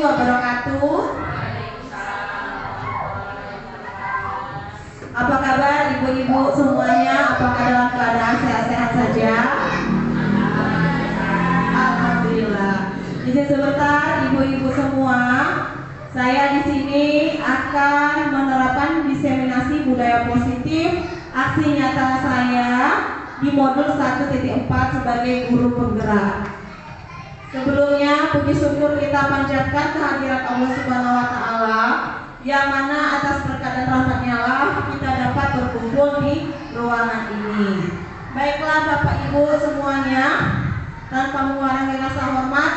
wabarakatuh. Apa kabar ibu-ibu semuanya? Apakah dalam keadaan sehat-sehat saja? Alhamdulillah. Izin sebentar ibu-ibu semua. Saya di sini akan menerapkan diseminasi budaya positif aksi nyata saya di modul 1.4 sebagai guru penggerak. Sebelumnya puji syukur kita panjatkan kehadirat Allah Subhanahu wa taala yang mana atas berkat dan rahmat-Nya lah kita dapat berkumpul di ruangan ini. Baiklah Bapak Ibu semuanya, tanpa mengurangi rasa hormat,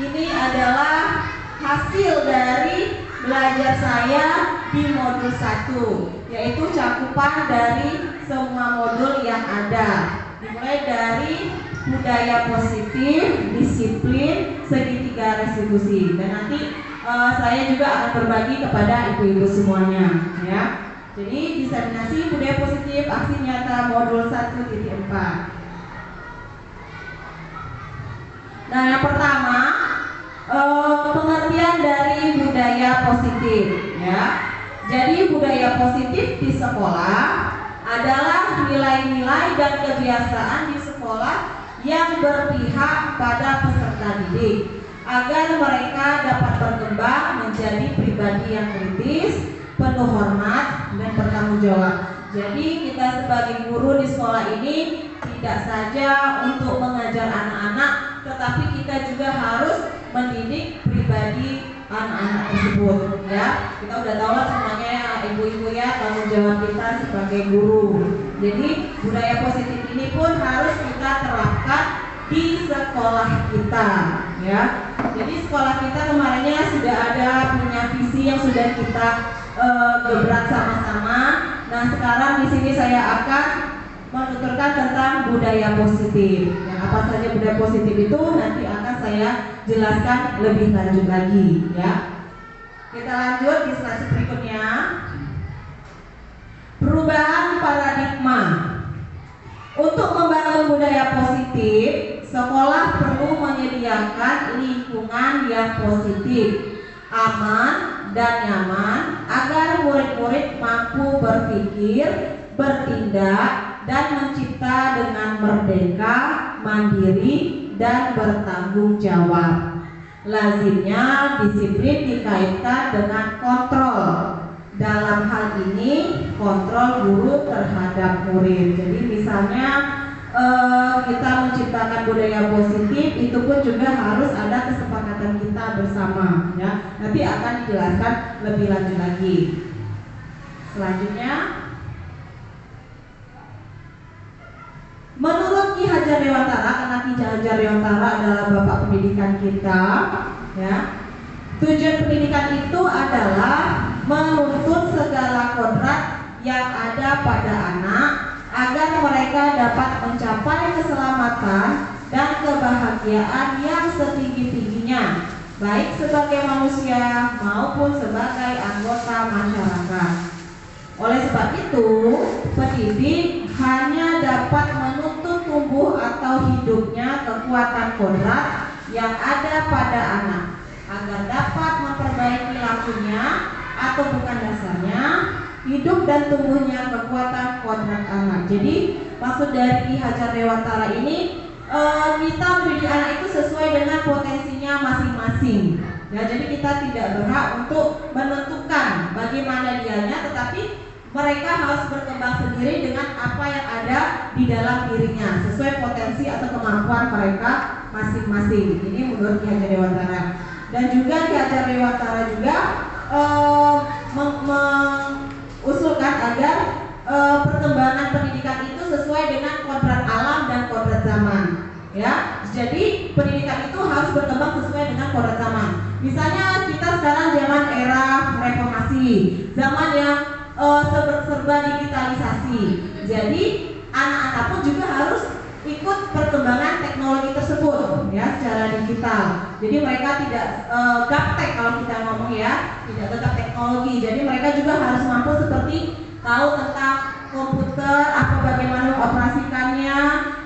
ini adalah hasil dari belajar saya di modul 1, yaitu cakupan dari semua modul yang ada, dimulai dari budaya positif, disiplin, segitiga restitusi, dan nanti saya juga akan berbagi kepada ibu-ibu semuanya, ya. Jadi diseminasi budaya positif aksi nyata modul 1.4. Nah, yang pertama pengertian dari budaya positif, ya. Jadi budaya positif di sekolah adalah nilai-nilai dan kebiasaan di sekolah yang berpihak pada peserta didik agar mereka dapat berkembang menjadi pribadi yang kritis, penuh hormat, dan bertanggung jawab. Jadi kita sebagai guru di sekolah ini tidak saja untuk mengajar anak-anak, tetapi kita juga harus mendidik pribadi anak-anak tersebut, ya. Kita udah tahu lah semuanya ya, ibu-ibu ya, tanggung jawab kita sebagai guru. Jadi budaya positif ini pun harus kita terapkan di sekolah kita, ya. Jadi sekolah kita kemarinnya sudah ada punya visi yang sudah kita gebrak sama-sama. Nah, sekarang di sini saya akan menuturkan tentang budaya positif. Yang apa saja budaya positif itu nanti akan saya jelaskan lebih lanjut lagi, ya. Kita lanjut di slide berikutnya. Perubahan paradigma. Untuk membangun budaya positif, sekolah perlu menyediakan lingkungan yang positif, aman dan nyaman agar murid-murid mampu berpikir, bertindak, dan mencipta dengan merdeka, mandiri, dan bertanggung jawab. Lazimnya disiplin dikaitkan dengan kontrol. Dalam hal ini kontrol guru terhadap murid. Jadi misalnya kita menciptakan budaya positif, itu pun juga harus ada kesepakatan kita bersama, ya. Nanti akan dijelaskan lebih lanjut lagi. Selanjutnya, menurut Ki Hajar Dewantara, karena Ki Hajar Dewantara adalah bapak pendidikan kita, ya. Tujuan pendidikan itu adalah menuntut segala kodrat yang ada pada anak agar mereka dapat mencapai keselamatan dan kebahagiaan yang setinggi-tingginya, baik sebagai manusia maupun sebagai anggota masyarakat. Oleh sebab itu, pendidik hanya dapat menuntut tumbuh atau hidupnya kekuatan kodrat yang ada pada anak agar dapat memperbaiki lakunya atau bukan dasarnya hidup dan tumbuhnya kekuatan kodrat anak. Jadi maksud dari Ki Hajar Dewantara ini, kita mendidik anak itu sesuai dengan potensinya masing-masing, ya. Jadi kita tidak berhak untuk menentukan bagaimana dianya, tetapi mereka harus berkembang sendiri dengan apa yang ada di dalam dirinya sesuai potensi atau kemampuan mereka masing-masing. Ini menurut Ki Hajar Dewantara. Dan juga Ki Hajar Dewantara juga mengusulkan agar perkembangan pendidikan itu sesuai dengan kodrat alam dan kodrat zaman, ya. Jadi pendidikan itu harus berkembang sesuai dengan kodrat zaman. Misalnya kita sekarang zaman era reformasi, zaman yang serba digitalisasi. Jadi anak-anak pun juga harus ikut perkembangan teknologi tersebut, ya, secara digital. Jadi mereka tidak gaptek kalau kita ngomong, ya, tidak tetap teknologi. Jadi mereka juga harus mampu seperti tahu tentang komputer, apa bagaimana mengoperasikannya,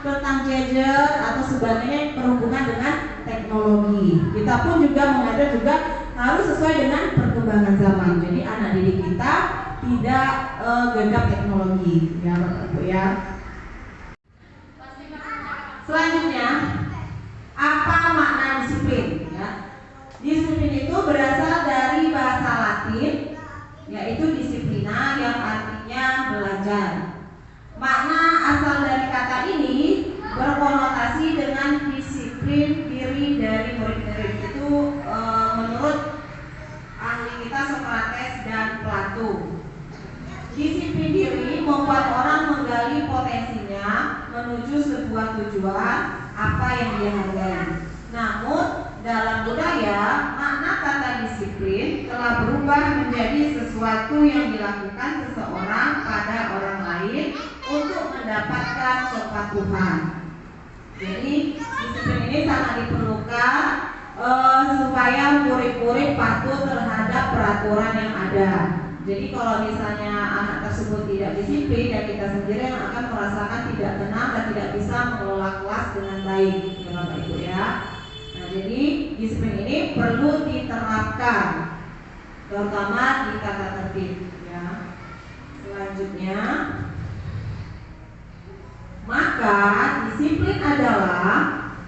tentang gadget atau sebagainya yang berhubungan dengan teknologi. teknologi. Kita pun juga mengajar juga harus sesuai dengan perkembangan zaman. Jadi anak didik kita tidak gegap teknologi, ya Bapak Ibu ya. Selanjutnya, apa makna disiplin? Ya. Disiplin itu berasal dari bahasa Latin, yaitu disiplina yang artinya belajar. Makna asal dari kata ini berkonotasi dengan disiplin diri dari murid-murid. Itu menurut ahli kita Sokrates dan Plato. Disiplin diri membuat orang menggali potensinya menuju sebuah tujuan apa yang dia hargai. Namun dalam budaya, makna kata disiplin telah berubah menjadi sesuatu yang dilakukan seseorang pada orang lain untuk mendapatkan kepatuhan. Jadi disiplin ini sangat diperlukan supaya murid-murid patuh terhadap peraturan yang ada. Jadi kalau misalnya anak tersebut tidak disiplin, dan kita sendiri yang akan merasakan tidak tenang dan tidak bisa mengelola kelas dengan baik, ya Bapak Ibu ya. Nah, jadi disiplin ini perlu diterapkan, terutama di tata tertib. Ya. Selanjutnya, maka disiplin adalah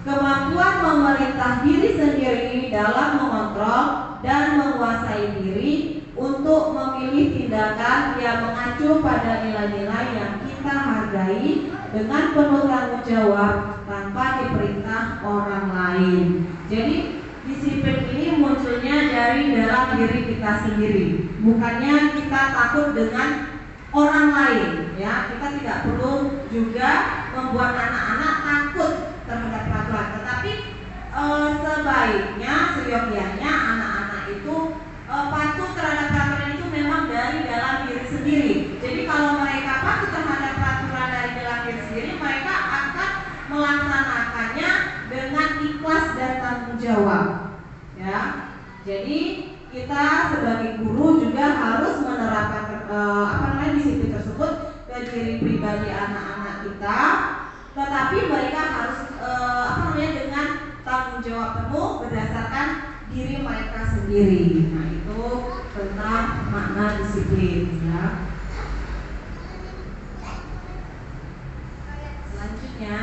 kemampuan memerintah diri sendiri dalam mengontrol dan menguasai diri untuk memilih tindakan yang mengacu pada nilai-nilai yang kita hargai dengan penuh tanggung jawab tanpa diperintah orang lain. Jadi disiplin ini munculnya dari dalam diri kita sendiri, bukannya kita takut dengan orang lain. Ya, kita tidak perlu juga membuat anak-anak takut terhadap peraturan, tetapi sebaiknya, seyogyanya anak-anak itu patuh terhadap peraturan itu memang dari dalam diri sendiri. Jadi kalau mereka patuh terhadap peraturan dari dalam diri sendiri, mereka akan melaksanakannya dengan ikhlas dan tanggung jawab. Ya, jadi kita sebagai guru juga harus menerapkan disiplin tersebut ke diri pribadi anak-anak kita, tetapi mereka harus dengan tanggung jawab penuh berdasarkan diri mereka sendiri. Nah, itu tentang makna disiplin ya. Selanjutnya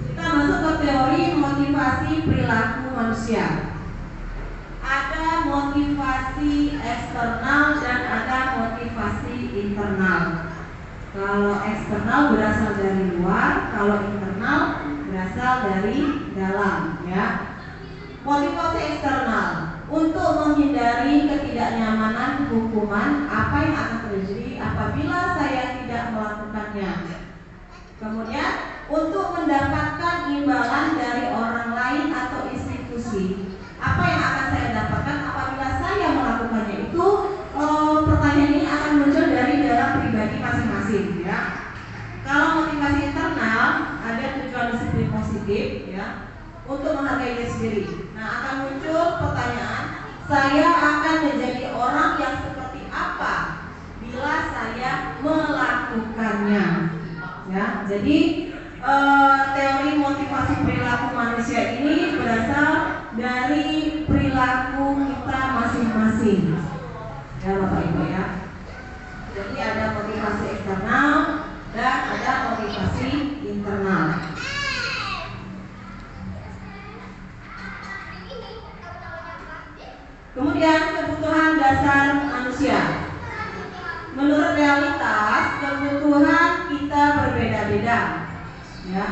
kita masuk ke teori motivasi perilaku manusia. Ada motivasi eksternal dan ada motivasi internal. Kalau eksternal berasal dari luar, kalau internal berasal dari dalam ya. Motivasi eksternal untuk menghindari ketidaknyamanan hukuman apa yang akan terjadi apabila saya tidak melakukannya. Kemudian untuk mendapatkan imbalan dari orang lain atau institusi. Apa yang akan saya dapatkan apabila saya melakukannya itu? Pertanyaan ini akan muncul dari dalam pribadi masing-masing ya. Kalau motivasi internal ada tujuan disiplin positif ya, untuk menghargai diri sendiri. Nah, akan muncul pertanyaan, saya akan menjadi orang yang seperti apa bila saya melakukannya. Ya, jadi teori motivasi perilaku manusia ini berasal dari perilaku kita masing-masing. Ya Bapak Ibu ya. Jadi ada motivasi eksternal dan ada motivasi internal. Kemudian kebutuhan dasar manusia. Menurut realitas kebutuhan kita berbeda-beda. Ya,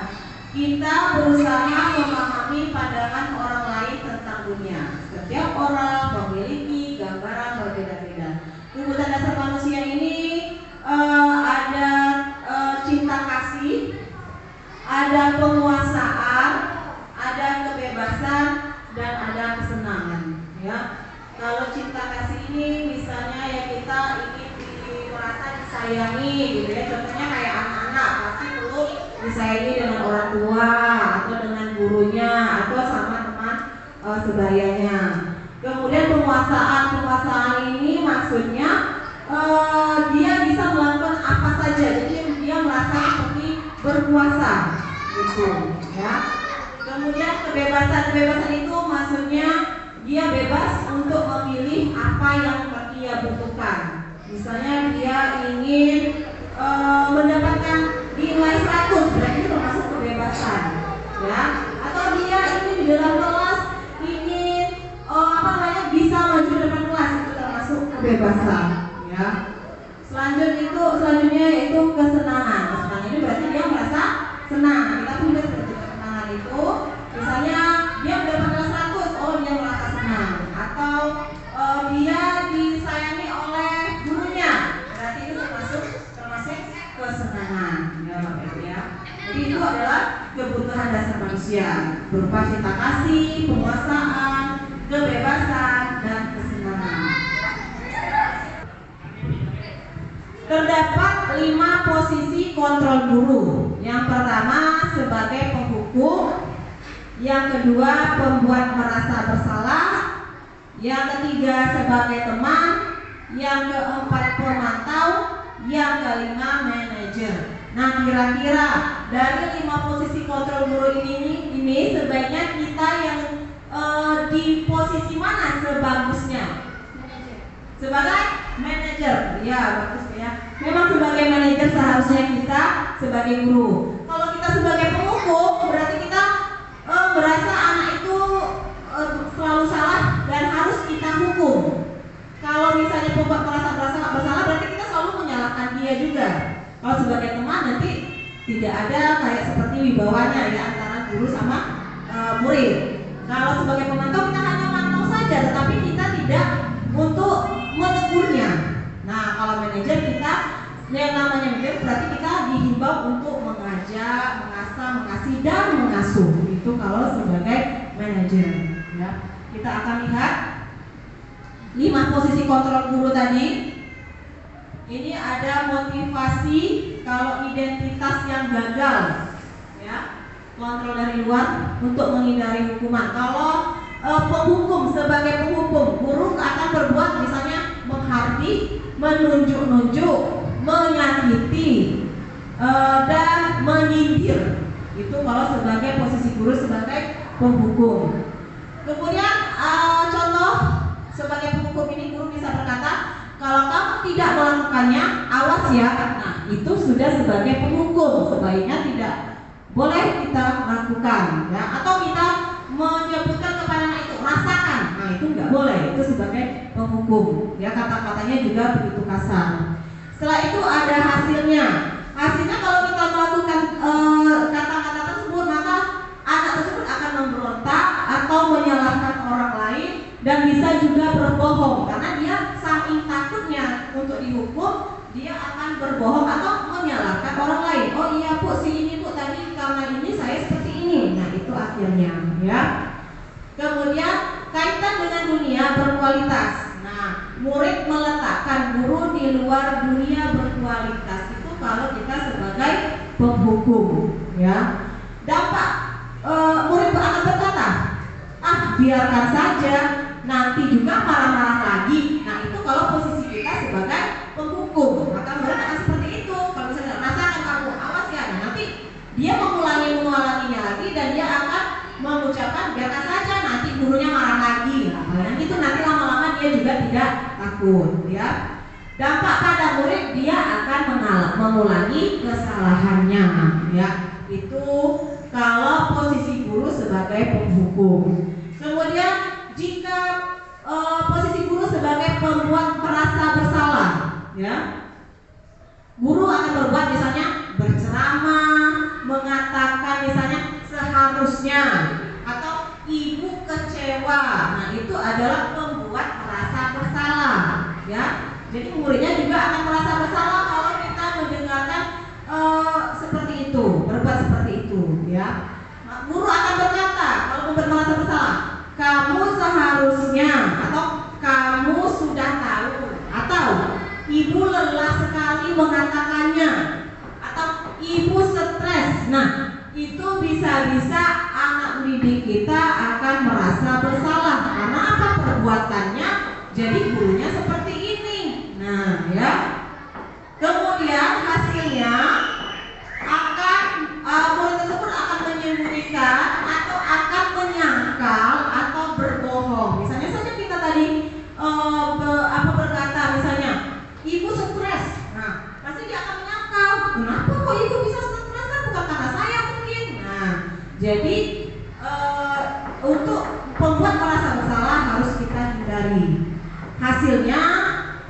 kita berusaha memahami pandangan orang lain tentang dunia. Setiap orang memiliki gambaran berbeda-beda. Kebutuhan dasar manusia ini ada cinta kasih, ada penguasaan, ada kebebasan, dan ada kesenangan. Ya, kalau cinta kasih ini misalnya ya kita ingin merasa disayangi, gitu ya. Contohnya kayak anak-anak pasti perlu disayangi dengan orang tua atau dengan gurunya atau sama teman sebayanya. Kemudian penguasaan ini maksudnya dia bisa melakukan apa saja, jadi dia merasa seperti berkuasa gitu ya. Kemudian kebebasan itu maksudnya dia bebas untuk memilih apa yang dia butuhkan. Misalnya dia ingin mendapatkan nilai 100, berarti itu termasuk kebebasan, ya. Atau dia ingin di dalam kelas ingin bisa maju depan kelas, itu termasuk kebebasan, ya. Selanjutnya yaitu kesenangan. Kesenangan ini berarti dia merasa senang. Kita punya seperti kesenangan itu, misalnya dia mendapatkan 100, dia merasa senang. Atau dia disayangi oleh gurunya, berarti itu termasuk kesenangan, ya Bapak Ibu ya. Jadi itu adalah kebutuhan dasar manusia berupa cinta kasih, penguasaan, kebebasan, dan kesenangan. Terdapat 5 posisi kontrol guru. Yang pertama sebagai penghukum, yang kedua pembuat merasa bersalah, yang ketiga sebagai teman, yang keempat pemantau, yang kelima manajer. Nah, kira-kira dari 5 posisi kontrol guru ini sebaiknya kita yang di posisi mana sebagusnya? Sebagai manajer, ya bagus ya. Memang sebagai manajer seharusnya kita sebagai guru. Kalau kita sebagai penghukum, berarti kita merasa anak itu selalu salah dan harus kita hukum. Kalau misalnya pembuat merasa bersalah, berarti kita selalu menyalahkan dia juga. Kalau sebagai teman nanti tidak ada kayak seperti wibawanya ya antara guru sama murid. Kalau sebagai pemantau kita hanya mantau saja, tetapi kita tidak untuk menegurnya. Nah, kalau manajer kita yang namanya manajer berarti kita dihimbau untuk mengajak, mengasah, mengasihi dan mengasuh. Itu kalau sebagai manajer ya. Kita akan lihat 5 posisi kontrol guru tadi. Ini ada motivasi kalau identitas yang gagal ya. Kontrol dari luar untuk menghindari hukuman. Kalau penghukum, sebagai penghukum, guru akan berbuat misalnya menghardik, menunjuk-nunjuk, menyakiti, dan menyindir. Itu kalau sebagai posisi guru sebagai penghukum. Kemudian contoh sebagai penghukum ini guru bisa berkata, kalau kamu tidak melakukannya, awas ya. Nah, itu sudah sebagai penghukum, sebaiknya tidak boleh kita lakukan ya. Atau kita menyebutkan kepada anak itu rasakan, nah itu nggak boleh, itu sebagai penghukum ya, kata-katanya juga begitu kasar. Setelah itu ada hasilnya kalau kita melakukan kata-kata tersebut, maka anak tersebut akan memberontak atau menyalahkan orang lain dan bisa juga berbohong karena dia saking takutnya untuk dihukum, dia akan berbohong atau menyalahkan orang lain. Oh iya Bu, si ini Bu tadi karena ini saya seperti ini. Nah itu akhirnya ya. Kemudian kaitan dengan dunia berkualitas. Nah, murid meletakkan guru di luar dunia berkualitas. Itu kalau kita sebagai penghukum ya. Dampak murid akan berkata, biarkan saja, nanti juga marah-marah lagi. Nah itu kalau posisi kita sebagai penghukum, maka murid akan seperti itu. Kalau misalnya rasakan kamu, awas ya. Nah, nanti dia mengulanginya lagi dan dia akan mengucapkan biarkan saja, nanti gurunya marah lagi. Nah, itu nanti lama-lama dia juga tidak takut ya. Dampak pada murid, dia akan mengulangi kesalahannya ya. Itu kalau posisi guru sebagai penghukum. Kemudian jika posisi guru sebagai pembuat merasa bersalah ya, guru akan berbuat misalnya berceramah, mengatakan misalnya seharusnya, atau ibu kecewa. Nah itu adalah membuat merasa bersalah ya. Jadi muridnya juga akan merasa bersalah kalau kita mendengarkan seperti itu, berbuat seperti itu ya. Nah, guru akan berkata kalau membuat merasa bersalah, kamu seharusnya, atau kamu sudah tahu, atau ibu lelah sekali mengatakannya, atau ibu stres. Nah itu bisa-bisa anak didik kita akan merasa bersalah karena apa perbuatannya, jadi gurunya seperti ini. Nah ya, kemudian hasilnya akan murid tersebut akan menyembunyikan atau dia akan menyangkal, kenapa kok ibu bisa stres-stresan, bukan karena saya mungkin. Nah, jadi untuk pembuat merasa bersalah harus kita hindari. Hasilnya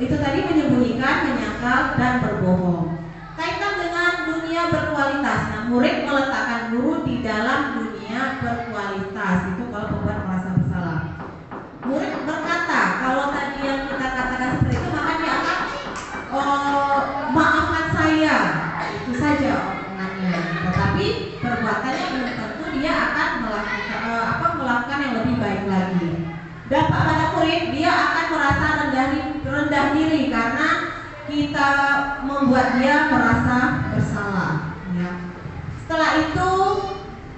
itu tadi menyembunyikan, menyangkal, dan berbohong. Kaitan dengan dunia berkualitas. Nah, murid meletakkan guru di dalam dunia berkualitas. Itu kalau pembuat merasa bersalah. Murid berkata, kalau tadi yang kita katakan seperti itu, maka dia akan maafkan saya. Itu saja omongannya. Tetapi perbuatannya belum tentu dia akan melakukan yang lebih baik lagi. Dampak pada murid, dia akan merasa rendah diri karena kita membuat dia merasa bersalah. Ya. Setelah itu,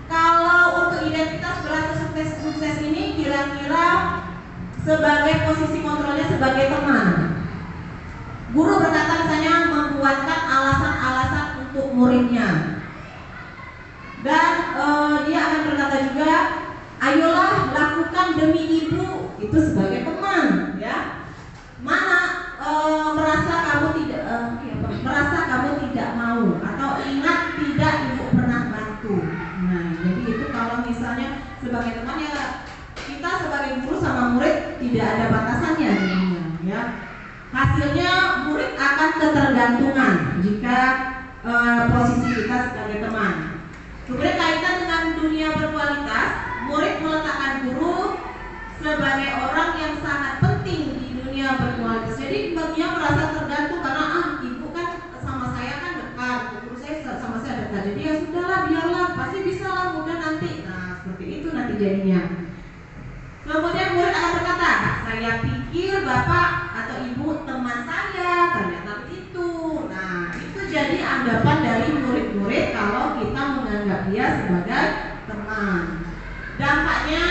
kalau untuk identitas berhasil sukses ini kira-kira sebagai posisi kontrolnya sebagai teman. Guru berkata misalnya membuatkan alasan-alasan untuk muridnya. Dan dia akan berkata juga, ayolah lakukan demi ibu, itu sebagai teman, ya. Mana merasa kamu tidak mau, atau ingat tidak ibu pernah bantu. Nah, jadi itu kalau misalnya sebagai teman ya, kita sebagai guru sama murid tidak ada batasannya jadinya, ya. Hasilnya murid akan ketergantungan jika posisi kita sebagai teman. Kemudian kaitan dengan dunia berkualitas, murid meletakkan guru sebagai orang yang sangat penting di dunia berkualitas. Jadi dia merasa tergantung karena ibu kan sama saya kan dekat, guru saya sama saya dekat. Jadi ya sudahlah, biarlah, pasti bisa lah mudah nanti. Nah, seperti itu nanti jadinya. Kemudian murid akan berkata, saya pikir bapak atau ibu teman saya, ternyata begitu. Nah, itu jadi anggapan dari murid-murid kalau kita menganggap dia sebagai teman. Dampaknya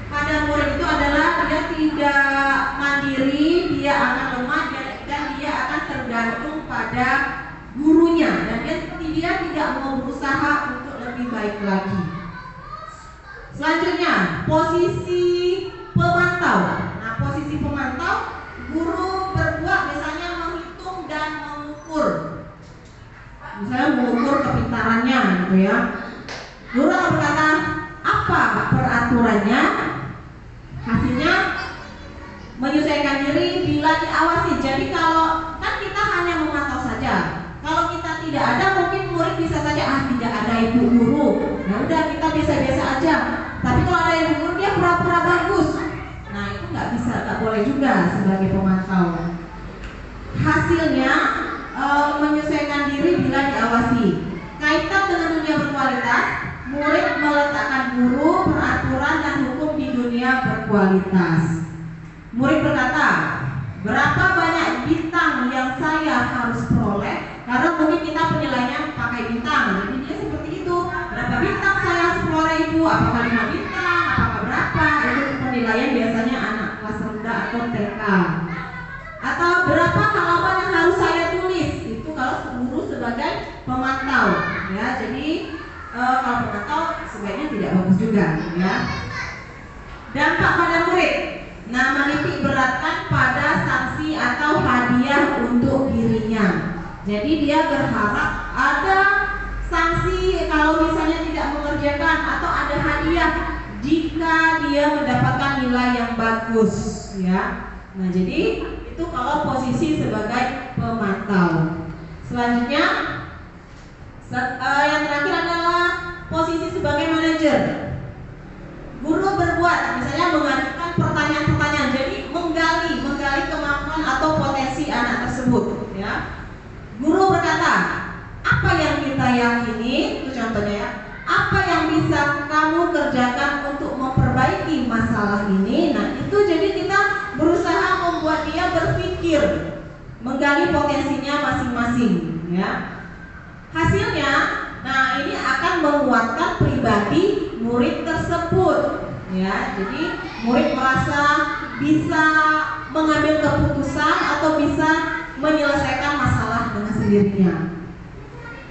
pada murid itu adalah dia tidak mandiri, dia akan lemah, dan dia akan tergantung pada gurunya, dan dia tidak mau berusaha untuk lebih baik lagi. Selanjutnya, posisi pemantau. Nah, posisi pemantau, guru berbuat misalnya menghitung dan mengukur. Misalnya mengukur kepintarannya gitu ya. Guru akan berkata, apa peraturannya? Hasilnya menyesuaikan diri bila diawasi. Jadi kalau kan kita hanya memantau saja. Kalau kita tidak ada, mungkin murid bisa saja tidak ada ibu guru. Nah udah, kita biasa-biasa aja. Tapi kalau ada ibu guru, dia pura-pura bagus. Nah itu nggak boleh juga sebagai pemantau. Hasilnya menyesuaikan diri bila diawasi. Kaitan dengan dunia berkualitas, murid meletakkan guru, peraturan, dan hukum di dunia berkualitas. Murid berkata, berapa banyak bintang yang saya harus peroleh? Karena mungkin kita penilaiannya pakai bintang. Jadi dia seperti itu. Berapa bintang saya harus peroleh ibu? Apakah 5 bintang? Apakah berapa? Itu penilaian biasanya anak kelas rendah atau TK. Atau berapa halaman yang harus saya tulis? Itu kalau guru sebagai pemantau. Ya, jadi kalau pemantau sebaiknya tidak bagus juga, ya. Dampak pada murid. Nah, menitik beratkan pada sanksi atau hadiah untuk dirinya. Jadi dia berharap ada sanksi kalau misalnya tidak mengerjakan, atau ada hadiah jika dia mendapatkan nilai yang bagus, ya. Nah, jadi itu kalau posisi sebagai pemantau. Selanjutnya yang terakhir adalah posisi sebagai manajer. Guru berbuat, misalnya mengajukan pertanyaan-pertanyaan, jadi menggali kemampuan atau potensi anak tersebut, ya. Guru berkata, apa yang kita yakini, itu contohnya ya, apa yang bisa kamu kerjakan untuk memperbaiki masalah ini. Nah itu jadi kita berusaha membuat dia berpikir, menggali potensinya masing-masing, ya. Hasilnya, nah ini akan menguatkan pribadi murid tersebut, ya. Jadi murid merasa bisa mengambil keputusan atau bisa menyelesaikan masalah dengan sendirinya.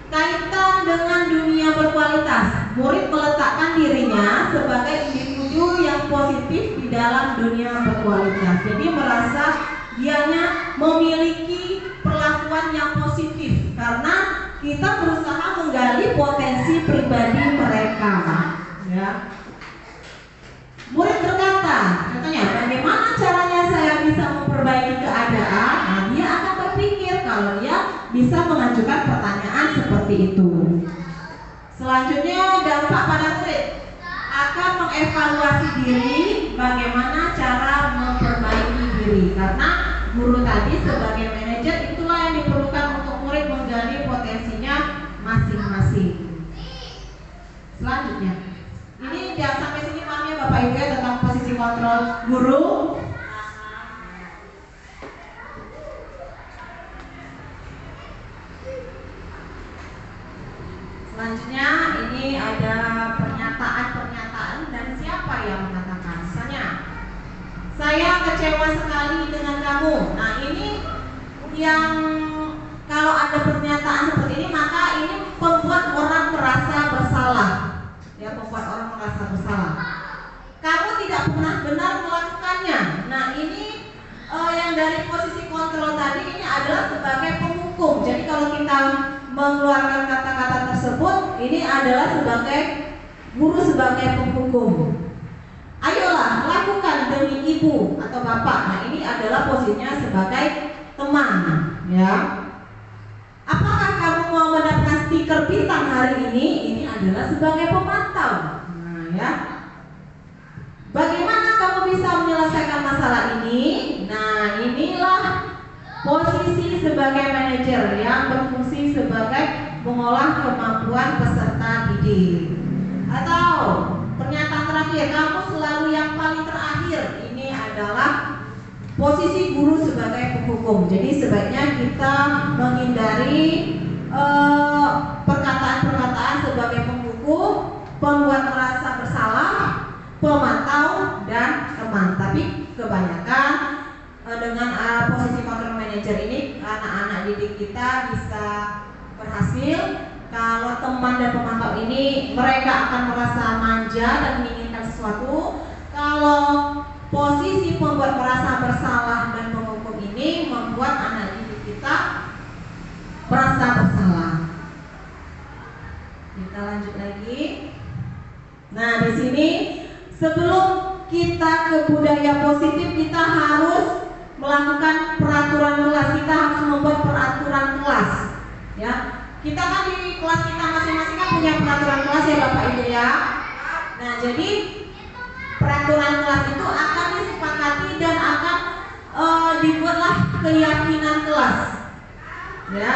Kaitan dengan dunia berkualitas, murid meletakkan dirinya sebagai individu yang positif di dalam dunia berkualitas. Jadi merasa dianya memiliki perlakuan yang positif kita berusaha menggali potensi pribadi mereka, ya. Murid berkata, katanya, bagaimana caranya saya bisa memperbaiki keadaan? Nah, dia akan berpikir kalau dia bisa mengajukan pertanyaan seperti itu. Selanjutnya, dampak pada murid akan mengevaluasi diri, bagaimana cara memperbaiki diri. Karena guru tadi sebagai manajer itulah yang diperlukan untuk murid menggali potensinya masing-masing. Selanjutnya, ini jangan sampai sini paham ya Bapak Ibu ya tentang posisi kontrol guru. Selanjutnya ini ada pernyataan-pernyataan dan siapa yang mengatakan. Misalnya, saya kecewa sekali dengan kamu. Nah ini yang kalau ada pernyataan seperti ini maka ini membuat orang merasa bersalah. Ya, membuat orang merasa bersalah. Kamu tidak pernah benar melakukannya. Nah ini yang dari posisi kontrol tadi ini adalah sebagai penghukum. Jadi kalau kita mengeluarkan kata-kata tersebut, ini adalah sebagai guru sebagai penghukum. Ayolah lakukan demi ibu atau bapak. Nah ini adalah posisinya sebagai teman, ya. Apakah kamu mau mendapatkan stiker bintang hari ini? Ini adalah sebagai pemantau. Nah ya. Bagaimana kamu bisa menyelesaikan masalah ini? Nah inilah posisi sebagai manajer yang berfungsi sebagai mengolah kemampuan peserta didik. Atau pernyataan terakhir, kamu selalu yang paling terakhir. Ini adalah posisi guru sebagai penghukum. Jadi sebaiknya kita menghindari perkataan-perkataan sebagai penghukum, pembuat merasa bersalah, pemantau, dan teman. Tapi kebanyakan dengan posisi control manager ini anak-anak didik kita bisa berhasil. Kalau teman dan pemantau ini mereka akan merasa manja dan menginginkan sesuatu. Kalau posisi pembuat merasa bersalah dan penghukum ini membuat anak didik kita merasa bersalah. Kita lanjut lagi. Nah di sini sebelum kita ke budaya positif kita harus melakukan peraturan kelas. Kita harus membuat peraturan kelas, ya. Kita kan di kelas kita masing-masing kan punya peraturan kelas ya Bapak Ibu ya. Nah jadi peraturan kelas itu akan disepakati dan akan dibuatlah keyakinan kelas, ya.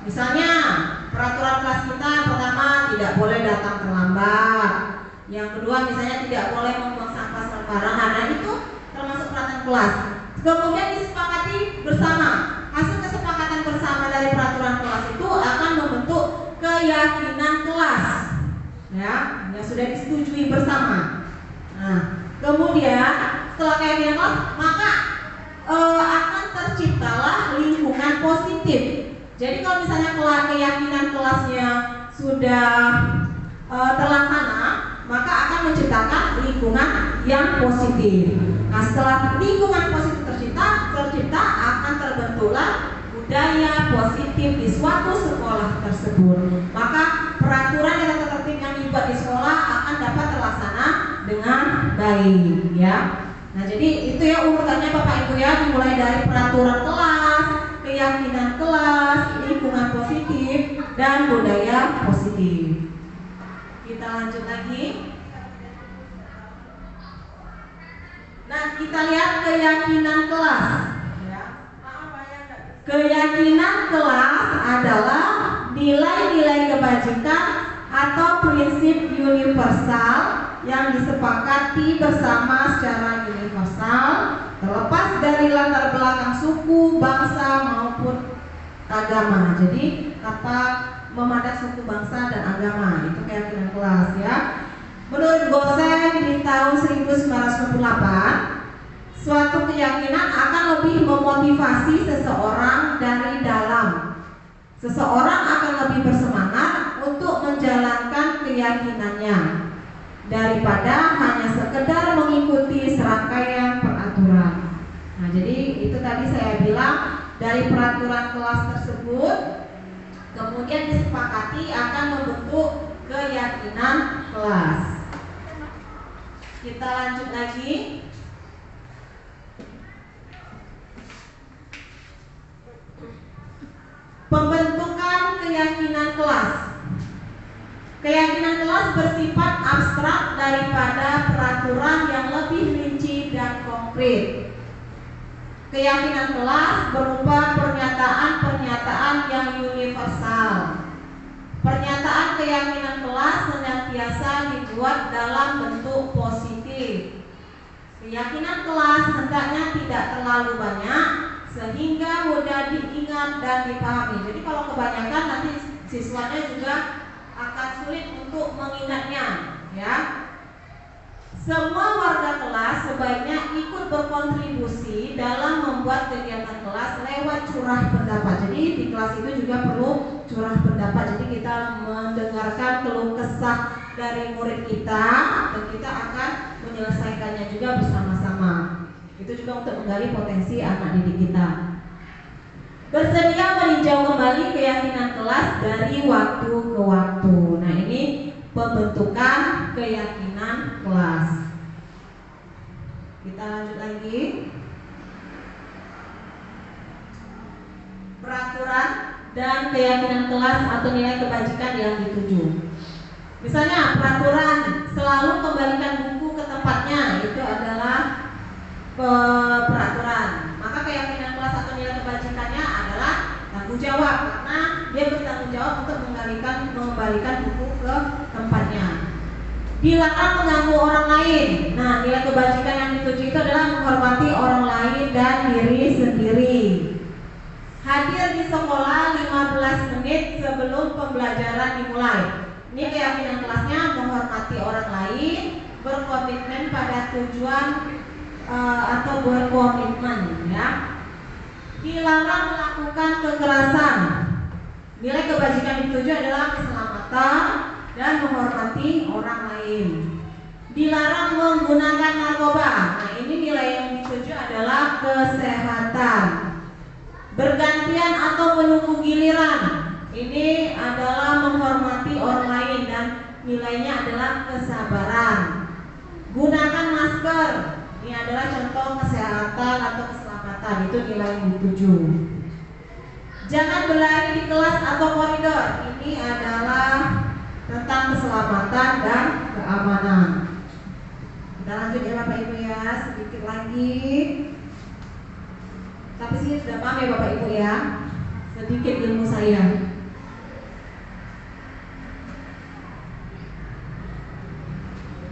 Misalnya peraturan kelas kita pertama tidak boleh datang terlambat. Yang kedua misalnya tidak boleh membuang sampah sembarangan. Nah itu termasuk peraturan kelas. Kemudian disepakati bersama. Hasil kesepakatan bersama dari peraturan kelas itu akan membentuk keyakinan kelas, ya, yang sudah disetujui bersama. Nah, kemudian setelah keyakinan kelas, maka akan terciptalah lingkungan positif. Jadi kalau misalnya keyakinan kelasnya sudah terlaksana, maka akan menciptakan lingkungan yang positif. Nah, setelah lingkungan positif tercipta akan terbentuklah budaya positif di suatu sekolah tersebut. Maka peraturan dan tata tertib yang dibuat di sekolah akan dapat terlaksana dengan baik, ya. Nah, jadi itu ya urutannya Bapak Ibu ya, dimulai dari peraturan kelas, keyakinan kelas, lingkungan positif, dan budaya positif. Kita lanjut lagi. Nah, kita lihat keyakinan kelas. Keyakinan kelas adalah nilai-nilai kebajikan atau prinsip universal yang disepakati bersama secara universal, terlepas dari latar belakang suku, bangsa maupun agama. Jadi kata memandang suku, bangsa, dan agama itu keyakinan kelas, ya. Menurut Gosen di tahun 1998, suatu keyakinan akan lebih memotivasi seseorang dari dalam. Seseorang akan lebih bersemangat untuk menjalankan keyakinannya daripada hanya sekedar mengikuti serangkaian peraturan. Nah, jadi itu tadi saya bilang dari peraturan kelas tersebut Kemudian disepakati akan membentuk keyakinan kelas. Kita lanjut lagi. Pembentukan keyakinan kelas. Keyakinan kelas bersifat abstrak daripada peraturan yang lebih rinci dan konkret. Keyakinan kelas berupa pernyataan-pernyataan yang universal. Pernyataan keyakinan kelas senantiasa dibuat dalam bentuk positif. Keyakinan kelas hendaknya tidak terlalu banyak sehingga mudah diingat dan dipahami. Jadi kalau kebanyakan nanti siswanya juga akan sulit untuk mengingatnya, ya. Semua warga kelas sebaiknya ikut berkontribusi dalam membuat kegiatan kelas lewat curah pendapat. Jadi di kelas itu juga perlu curah pendapat. Jadi kita mendengarkan keluh kesah dari murid kita dan kita akan menyelesaikannya juga bersama-sama. Itu juga untuk menggali potensi anak didik kita. Bersedia meninjau kembali keyakinan kelas dari waktu ke waktu. Nah, ini pembentukan keyakinan kelas. Kita lanjut lagi. Peraturan dan keyakinan kelas atau nilai kebajikan yang dituju. Misalnya peraturan selalu kembalikan buku ke tempatnya, itu adalah peraturan. Maka keyakinan kelas atau nilai kebajikannya adalah tanggung jawab, karena dia bertanggung jawab untuk mengembalikan buku ke tempatnya. Dilarang mengganggu orang lain. Nah, nilai kebajikan yang dituju itu adalah menghormati orang lain dan diri sendiri. Hadir di sekolah 15 menit sebelum pembelajaran dimulai. Ini keyakinan kelasnya menghormati orang lain, berkomitmen pada tujuan atau berkomitmen, ya. Dilarang melakukan kekerasan. Nilai kebajikan dituju adalah keselamatan dan menghormati orang lain. Dilarang menggunakan narkoba. Nah, ini nilai yang dituju adalah kesehatan. Bergantian atau menunggu giliran. Ini adalah menghormati orang lain dan nilainya adalah kesabaran. Gunakan masker. Ini adalah contoh kesehatan atau keselamatan. Itu nilai yang dituju. Jangan berlari di kelas atau koridor. Ini adalah tentang keselamatan dan keamanan. Kita lanjut ya Bapak Ibu ya, sedikit lagi. Tapi sih sudah paham ya Bapak Ibu ya, sedikit ilmu saya.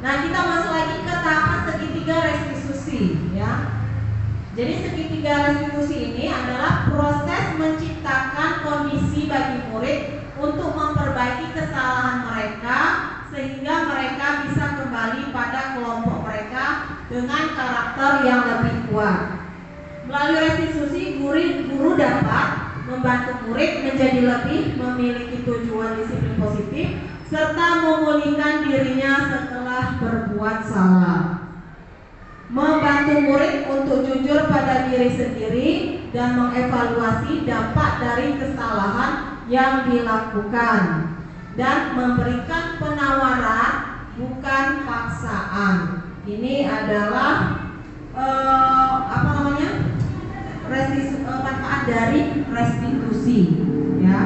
Nah, kita masuk lagi ke tahapan segitiga restitusi, ya. Jadi segitiga restitusi ini adalah proses menciptakan kondisi bagi murid untuk memperbaiki kesalahan mereka sehingga mereka bisa kembali pada kelompok mereka dengan karakter yang lebih kuat. Melalui restitusi, guru dapat membantu murid menjadi lebih memiliki tujuan disiplin positif serta memulihkan dirinya setelah berbuat salah. Membantu murid untuk jujur pada diri sendiri dan mengevaluasi dampak dari kesalahan yang dilakukan dan memberikan penawaran bukan paksaan. Ini adalah manfaat dari restitusi, ya.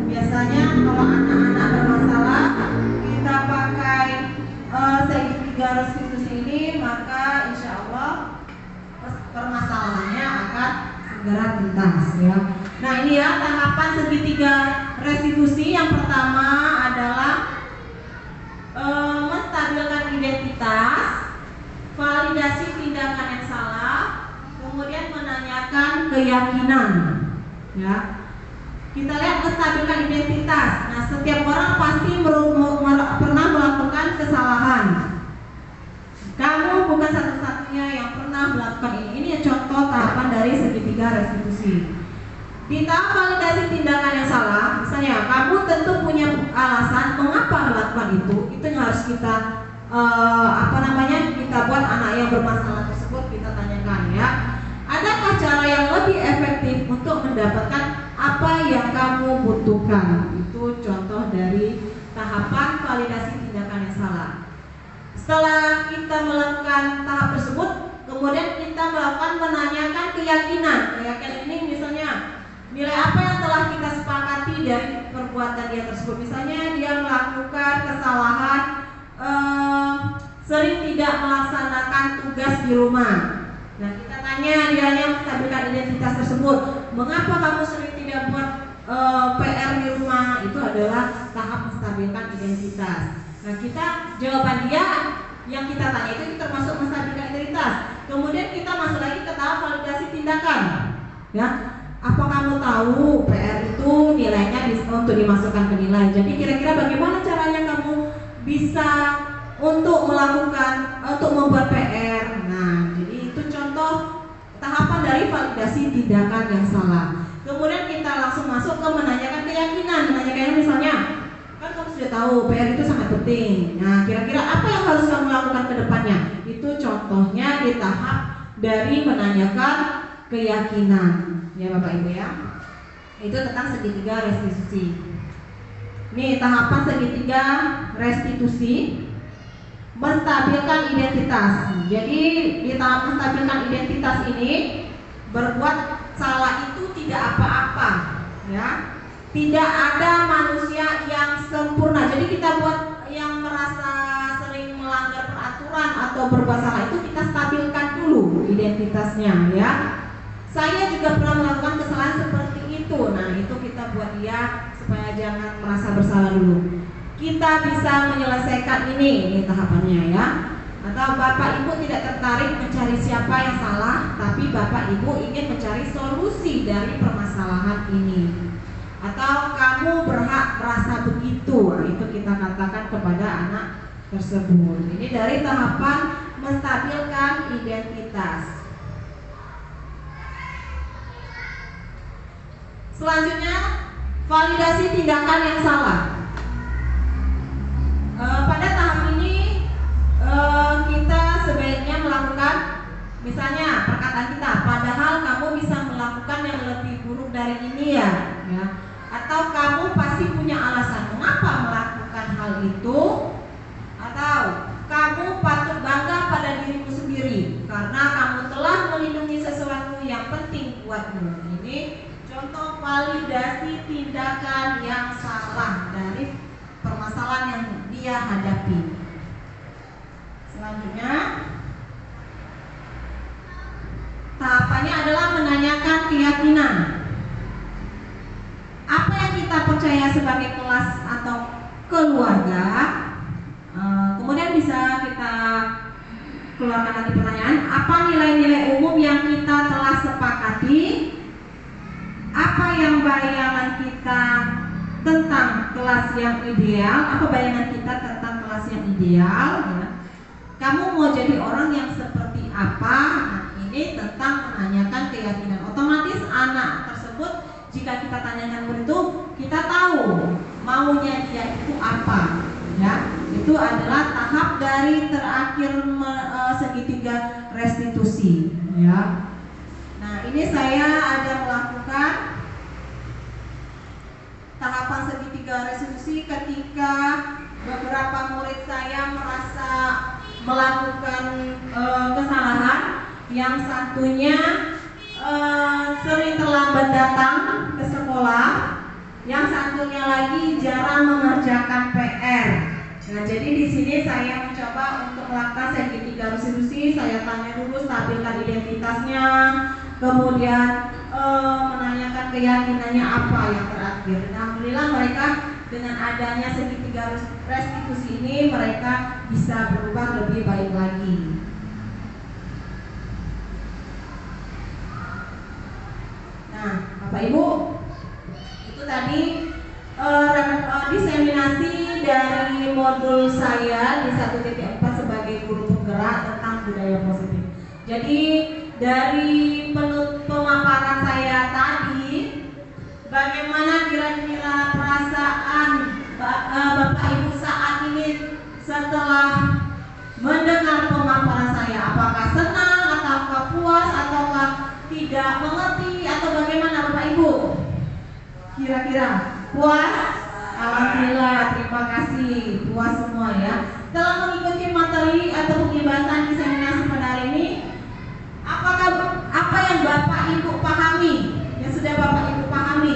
Biasanya kalau anak-anak bermasalah kita pakai segitiga restitusi ini, maka insya Allah permasalahannya akan segera tuntas, ya. Nah, ini ya tahapan segitiga restitusi. Yang pertama adalah menstabilkan identitas, validasi tindakan yang salah, kemudian menanyakan keyakinan, ya. Kita lihat menstabilkan identitas. Nah, setiap orang pasti pernah melakukan kesalahan. Kamu bukan satu-satunya yang pernah melakukan ini. Ini contoh tahapan dari segitiga restitusi. Di tahap validasi tindakan yang salah, misalnya kamu tentu punya alasan mengapa melakukan itu. Itu yang harus kita kita buat anak yang bermasalah tersebut kita tanyakan, ya. Adakah cara yang lebih efektif untuk mendapatkan apa yang kamu butuhkan. Itu contoh dari tahapan validasi tindakan yang salah. Setelah kita melakukan tahap tersebut, kemudian kita melakukan menanyakan keyakinan. Keyakinan ini misalnya nilai apa yang telah kita sepakati dari perbuatan dia tersebut. Misalnya dia melakukan kesalahan, sering tidak melaksanakan tugas di rumah. Nah, kita tanya dia yang menstabilkan identitas tersebut. Mengapa kamu sering tidak buat PR di rumah? Itu adalah tahap menstabilkan identitas. Nah, kita jawaban dia yang kita tanya itu termasuk menstabilkan identitas. Kemudian kita masuk lagi ke tahap validasi tindakan. Ya, apa kamu tahu PR itu nilainya untuk dimasukkan ke nilai? Jadi kira-kira bagaimana caranya kamu bisa untuk membuat PR? Nah, jadi itu contoh tahapan dari validasi tindakan yang salah. Kemudian kita langsung masuk ke menanyakan keyakinan. Menanyakan misalnya, kan kamu sudah tahu PR itu sangat penting. Nah, kira-kira apa yang harus kamu lakukan ke depannya? Itu contohnya di tahap dari menanyakan keyakinan. Ya Bapak Ibu ya. Itu tentang segitiga restitusi. Ini tahapan segitiga restitusi, menstabilkan identitas. Jadi di tahap menstabilkan identitas ini, berbuat salah itu tidak apa-apa, ya. Tidak ada manusia yang sempurna. Jadi kita buat yang merasa sering melanggar peraturan atau berbuat salah itu kita stabilkan dulu identitasnya, ya. Saya juga pernah melakukan kesalahan seperti itu. Nah, itu kita buat dia supaya jangan merasa bersalah dulu. Kita bisa menyelesaikan ini tahapannya, ya. Atau Bapak Ibu tidak tertarik mencari siapa yang salah, tapi Bapak Ibu ingin mencari solusi dari permasalahan ini. Atau kamu berhak merasa begitu. Nah, itu kita katakan kepada anak tersebut. Ini dari tahapan menstabilkan identitas. Selanjutnya, validasi tindakan yang salah. Pada tahap ini kita sebaiknya melakukan, misalnya perkataan kita, padahal kamu bisa melakukan yang lebih buruk dari ini ya. Atau kamu pasti punya alasan mengapa melakukan hal itu. Atau kamu patut bangga pada dirimu sendiri karena kamu telah melindungi sesuatu yang penting buatmu. Ini contoh validasi tindakan yang salah dari permasalahan yang dia hadapi. Selanjutnya, tahapannya adalah menanyakan keyakinan. Apa yang kita percaya sebagai kelas atau keluarga? Kemudian bisa kita keluarkan lagi pertanyaan, apa nilai-nilai umum yang kita telah sepakati? Apa yang bayangan kita tentang kelas yang ideal? Apa bayangan kita tentang kelas yang ideal? Ya. Kamu mau jadi orang yang seperti apa? Nah, ini tentang menanyakan keyakinan. Otomatis anak tersebut, jika kita tanyakan itu, kita tahu maunya dia itu apa. Ya, itu adalah tahap dari terakhir segitiga restitusi. Ya. Nah, ini saya ada melakukan tahapan segitiga restitusi ketika beberapa murid saya merasa melakukan kesalahan. Yang satunya sering terlambat datang ke sekolah, yang satunya lagi jarang mengerjakan PR. Nah, jadi di sini saya mencoba untuk melakukan segitiga restitusi. Saya tanya dulu, stabilkan identitasnya, kemudian menanyakan keyakinannya apa yang terakhir. Alhamdulillah mereka dengan adanya segitiga restitusi ini mereka bisa berubah lebih baik lagi. Nah, Bapak Ibu, itu tadi diseminasi dari modul saya di 1.4 sebagai guru penggerak tentang budaya positif. Jadi dari pemaparan saya tadi, bagaimana kira-kira perasaan Bapak Ibu saat ini setelah mendengar pemaparan saya? Apakah senang, ataukah puas, ataukah tidak mengerti, atau bagaimana Bapak Ibu? kira-kira? Puas? Alhamdulillah, terima kasih. Puas semua ya. Telah mengikuti materi atau pembahasan diseminasi pada hari ini. Apakah apa yang Bapak Ibu pahami? Yang sudah Bapak Ibu pahami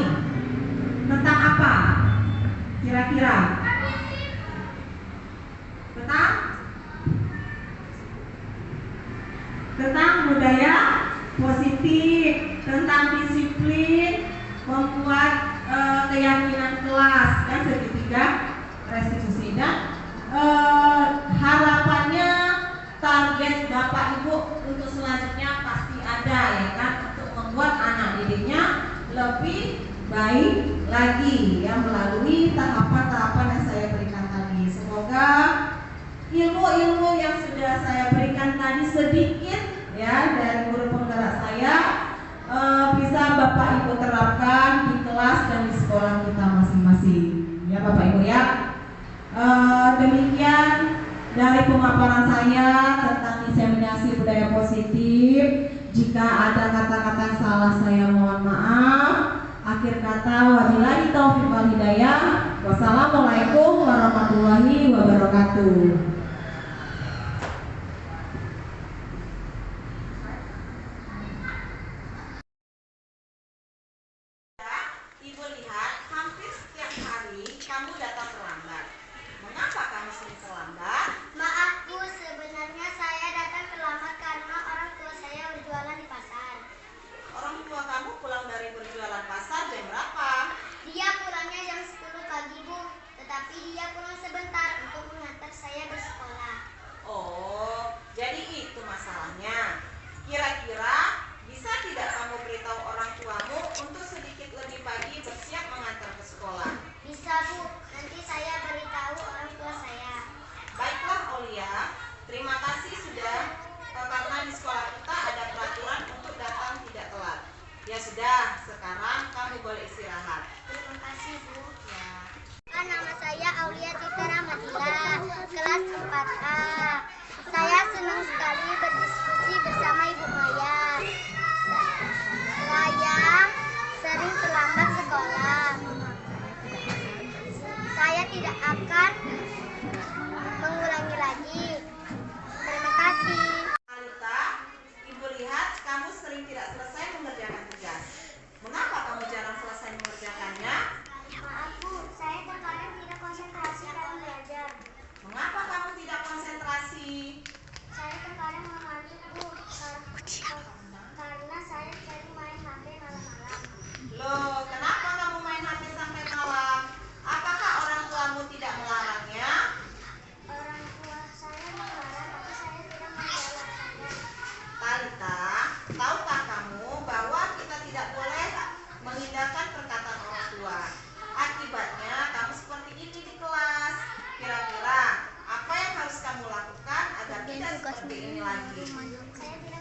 tentang apa? Kira-kira? Tentang budaya positif, tentang disiplin, membuat keyakinan kelas dan segitiga restitusi dan harapannya target Bapak Ibu untuk selanjutnya pasti ada ya kan, untuk membuat anak didiknya lebih baik lagi ya melalui tahapan-tahapan yang saya berikan tadi. Semoga ilmu-ilmu yang sudah saya berikan tadi sedikit ya dari guru penggerak saya bisa Bapak Ibu terapkan di kelas dan di sekolah kita masing-masing ya Bapak Ibu ya. Demikian dari pemaparan saya tentang diseminasi budaya positif. Jika ada kata-kata yang salah saya mohon maaf. Akhir kata wabillahi taufiq wal hidayah. Wassalamualaikum warahmatullahi wabarakatuh. Ibu lihat hampir setiap hari kamu datang terlambat. Mengapa kamu sering terlambat? Maaf Bu, sebenarnya saya datang terlambat karena orang tua saya berjualan di pasar. Orang tua kamu pulang dari berjualan pasar jam berapa? Dia pulangnya jam 10 pagi Bu, tetapi dia pulang sebentar untuk mengantar saya ke sekolah. Oh, jadi itu masalahnya. Kira-kira bisa tidak kamu beritahu orang tuamu untuk sedikit lebih pagi bersiap mengantar ke sekolah? Bisa Bu, nanti saya beritahu orang tua saya. Baiklah Aulia, terima kasih sudah karena di sekolah kita ada peraturan untuk datang tidak telat. Ya sudah, sekarang kamu boleh istirahat. Terima kasih Bu. Ya. Nama saya Aulia Citra Rahmatila, kelas 4A. Saya senang sekali berdiskusi bersama Ibu Maya. Saya sering terlambat sekolah. Saya tidak akan mengulangi lagi. Terima kasih. Alita, Ibu lihat kamu sering tidak selesai mengerjakan tugas. Mengapa kamu jarang selesai mengerjakannya? Maaf Bu, saya terkadang tidak konsentrasi dalam belajar. Mengapa kamu tidak konsentrasi? Saya terkadang mengantuk Bu, karena saya sering main HP malam-malam. Loh, kenapa kamu main HP sampai malam? Apakah orang tuamu tidak melarangnya? Orang tua saya melarang, tapi saya tidak menjalankannya. Talita, tahukah kamu bahwa kita tidak boleh mengindahkan perkataan orang tua? Akibatnya kamu seperti ini di kelas. Kira-kira apa yang harus kamu lakukan agar tidak seperti ini lagi? Saya tidak